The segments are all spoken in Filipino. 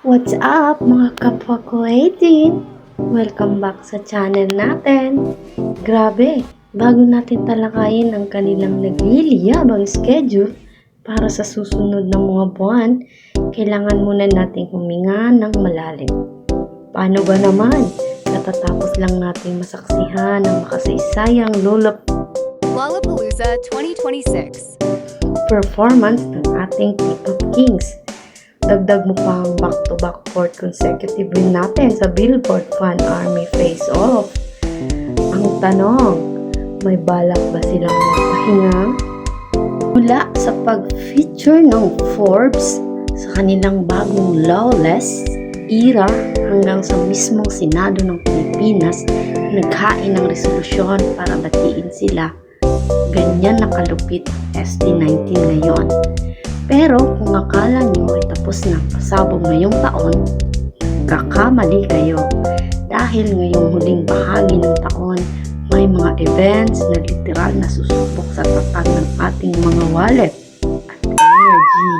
What's up mga kapwa ko 18? Welcome back sa channel natin. Grabe, bago natin talakayin ang kanilang nagliliyabang schedule para sa susunod na mga buwan, kailangan muna nating huminga ng malalim. Paano ba naman? Natatapos lang nating masaksihan ang makasaysayang Lollapalooza 2026 performance ng ating K-pop Kings. Dagdag mo pa ang back-to-back 4th consecutive win natin sa Billboard Fan Army Face Off. Ang tanong, may balak ba silang magpahinga? Mula sa pag-feature ng Forbes sa kanilang bagong lawless era hanggang sa mismong Senado ng Pilipinas, naghain ng resolusyon para batiin sila. Ganyan nakalupit SB19 ngayon. Pero kung akala nyo ay tapos na pasabog ngayong taon, kakamali kayo. Dahil ngayong huling bahagi ng taon, may mga events na literal na susubok sa tatag ng ating mga wallet at energy.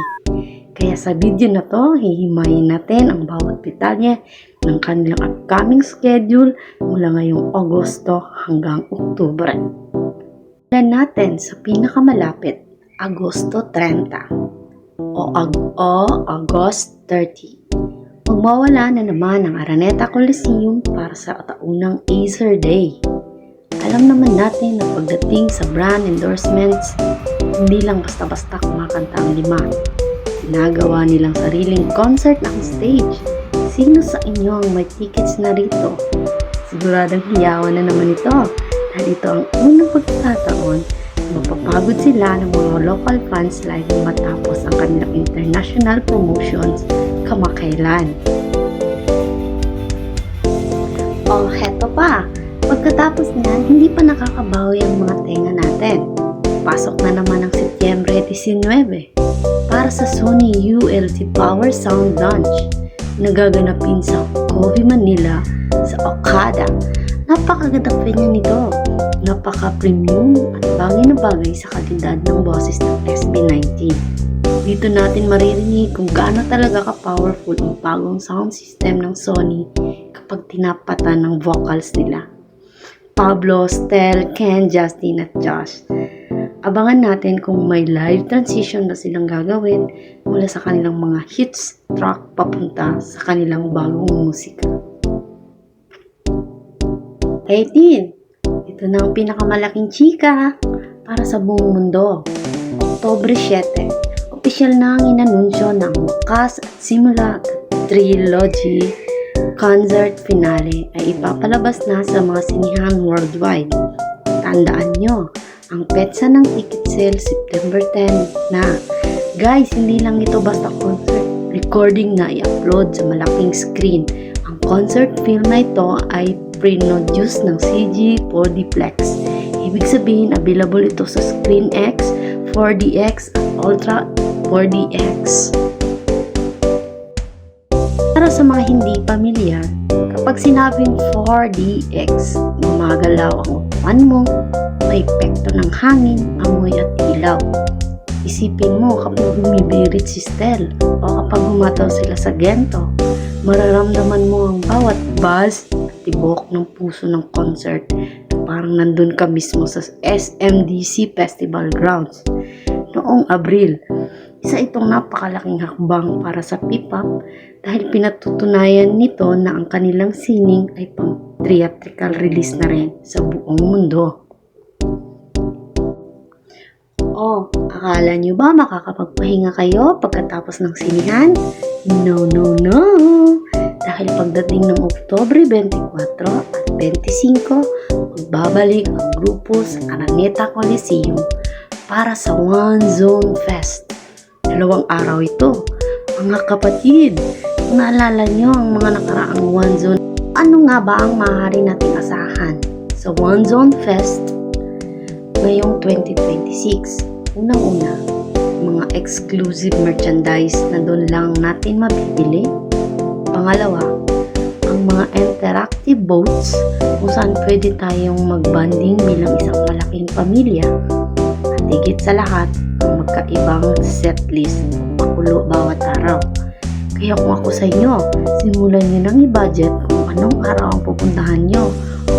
Kaya sa video na to, hihimayin natin ang bawat detalye ng kanilang upcoming schedule mula ngayong Agosto hanggang Oktubre. Plan natin sa pinakamalapit, Agosto 30 o August 30. Magmawala na naman ang Araneta Coliseum para sa taunang Acer Day. Alam naman natin na pagdating sa brand endorsements, hindi lang basta-basta kumakanta ang lima. Ginagawa nilang sariling concert ang stage. Sino sa inyo ang may tickets na rito? Siguradong hiyawan na naman ito dahil ito ang unang pagkakataon mapapagod sila ng mga local fans live matapos ang kanilang international promotions kamakailan. O heto pa, pagkatapos niyan, hindi pa nakakabawi ang mga tenga natin. Pasok na naman ang Setyembre 19 para sa Sony ULT Power Sound Launch na gaganapin sa Covey, Manila sa Okada. Napakagandang venue nito. Napaka-premium at bagay na bagay sa kalidad ng boses ng SB19. Dito natin maririnig kung gaano talaga ka-powerful ang bagong sound system ng Sony kapag tinapatan ng vocals nila. Pablo, Stel, Ken, Justin at Josh. Abangan natin kung may live transition ba silang gagawin mula sa kanilang mga hits track papunta sa kanilang bagong musika. 18. Ito na ang pinakamalaking chika para sa buong mundo. Oktubre 7, opisyal na ang inanunsyo ng wakas at simula trilogy concert finale ay ipapalabas na sa mga sinihan worldwide. Tandaan nyo, ang petsa ng ticket sale September 10 na. Guys, hindi lang ito basta concert. Recording na i-upload sa malaking screen. Ang concert film na ito ay pre-produce ng CG 4Dplex. Ibig sabihin, available ito sa Screen X, 4DX at Ultra 4DX. Para sa mga hindi pamilyar, kapag sinabing 4DX, gumagalaw ang upuan mo, may epekto ng hangin, amoy at ilaw. Isipin mo kapag bumibirit si Stel o kapag humataw sila sa gento, mararamdaman mo ang bawat buzz at tibok ng puso ng concert na parang nandun ka mismo sa SMDC Festival Grounds. Noong Abril, isa itong napakalaking hakbang para sa P-pop dahil pinatutunayan nito na ang kanilang sining ay pang theatrical release na rin sa buong mundo. O, akala nyo ba makakapagpahinga kayo pagkatapos ng sinihan? No, no, no! Dahil pagdating ng Oktubre 24 at 25, magbabalik ang grupo sa Araneta Coliseum para sa One Zone Fest. 2 araw ito. Mga kapatid, kung naalala nyo ang mga nakaraang One Zone, ano nga ba ang maaari nating asahan sa One Zone Fest ngayong 2026? Unang-una, mga exclusive merchandise na doon lang natin mabibili. Pangalawa, ang mga interactive boats kung saan pwede tayong magbanding bilang isang malaking pamilya. At higit sa lahat, ang magkaibang setlist, pakulo bawat araw. Kaya kung ako sa inyo, simulan nyo nang i-budget kung anong araw ang pupuntahan nyo.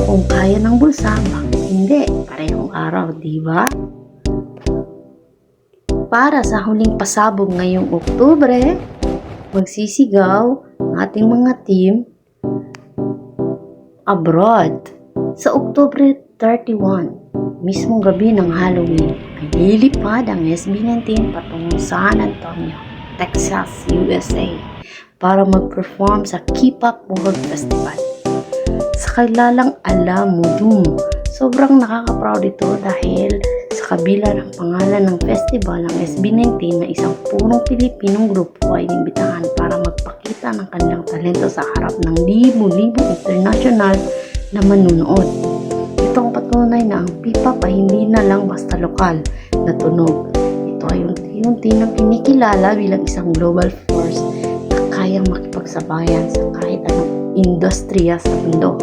Kung kaya ng bulsa, bakit hindi? Parehong araw, di ba? Para sa huling pasabog ngayong Oktubre, magsisigaw ang ating mga team abroad. Sa Oktubre 31, mismong gabi ng Halloween, ay lilipad ang SB19 patungong San Antonio, Texas, USA para mag-perform sa K-Pop World Festival. Sa kilalang alam mo dum, sobrang nakaka-proud ito dahil sa kabila ng pangalan ng festival, ang SB19 na isang purong Pilipinong grupo ay inimbitahan para magpakita ng kanilang talento sa harap ng libo-libong international na manunood. Ito ang patunay na ang P-pop ay hindi na lang basta lokal na tunog. Ito ay unti-unti nang kinikilala bilang isang global force na kayang makipagsabayan sa kahit anong industriya sa mundo.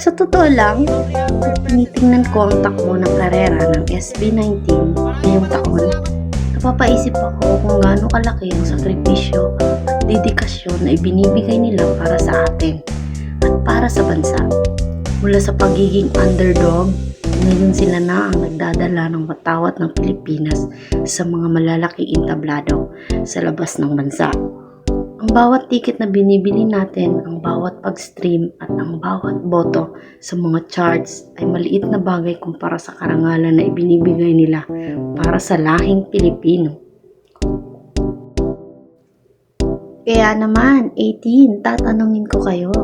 Sa totoo lang, kung tinitingnan ko ang takbo ng karera ng SB19 ngayong taon, napapaisip ako kung gaano kalaki ang sakripisyo at dedikasyon na ibinibigay nila para sa atin at para sa bansa. Mula sa pagiging underdog, ngayon sila na ang nagdadala ng watawat ng Pilipinas sa mga malalaking entablado sa labas ng bansa. Ang bawat ticket na binibili natin, ang bawat pag-stream at ang bawat boto sa mga charts ay maliit na bagay kumpara sa karangalan na ibinibigay nila para sa lahing Pilipino. Kaya naman, 18, tatanungin ko kayo,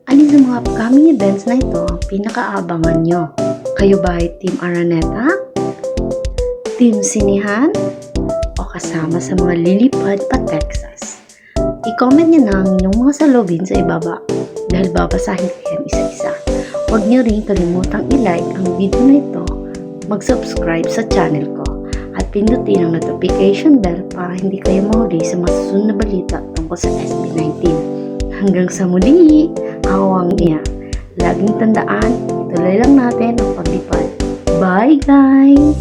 alin sa mga upcoming events na ito ang pinakaabangan nyo? Kayo ba ay Team Araneta? Team Sinihan? O kasama sa mga lilipad pa Texas? I-comment nyo na ang inyong mga salubin sa ibaba dahil babasahin ko yan isa-isa. Huwag nyo rin kalimutang i-like ang video na ito, mag-subscribe sa channel ko, at pindutin ang notification bell para hindi kayo mahuli sa masusunod na balita tungkol sa SB19. Hanggang sa muli, ako ang iya. Laging tandaan, ituloy lang natin ang paglipad. Bye guys!